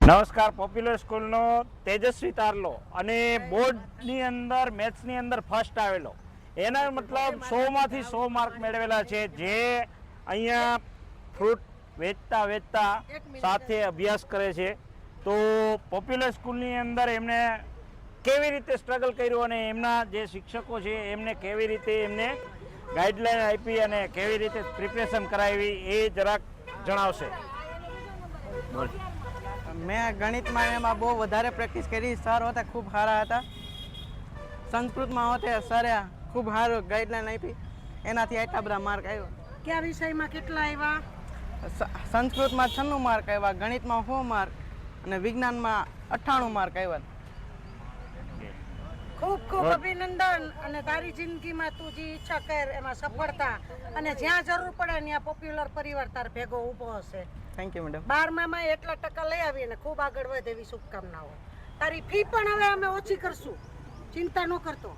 નમસ્કાર. પોપ્યુલર સ્કૂલનો તેજસ્વી તારલો અને બોર્ડની અંદર મેથ્સની અંદર ફર્સ્ટ આવેલો, એના મતલબ 100માંથી 100 માર્ક મેળવેલા છે. જે અહીંયા ફ્રૂટ વેચતા સાથે અભ્યાસ કરે છે. તો પોપ્યુલર સ્કૂલની અંદર એમને કેવી રીતે સ્ટ્રગલ કર્યું અને એમના જે શિક્ષકો છે એમને કેવી રીતે એમને ગાઈડલાઈન આપી અને કેવી રીતે પ્રિપરેશન કરાવી એ જરાક જણાવશે. મેં ગણિતમાં એમાં બહુ વધારે પ્રેક્ટિસ કરી. સર હતા ખૂબ સારા હતા. સંસ્કૃતમાં હોતે સરે ખૂબ સારું ગાઈડલાઈન આપી, એનાથી આટલા બધા માર્ક આવ્યો. કયા વિષયમાં કેટલા આવ્યા? સંસ્કૃતમાં 96 માર્ક આવ્યા, ગણિતમાં 100 માર્ક અને વિજ્ઞાનમાં 98 માર્ક આવ્યા. ખૂબ ખૂબ અભિનંદન. અને તારી જિંદગીમાં તું જે ઈચ્છા કર એમાં સફળતા, અને જ્યાં જરૂર પડે ત્યાં પોપ્યુલર પરિવાર તાર ભેગો ઊભો હશે. Thank you madam. 12માં એટલા ટકા લઈ આવી અને ખૂબ આગળ વધે એવી શુભકામનાઓ. તારી ફી પણ હવે અમે ઓછી કરશું, ચિંતા ન કરતો.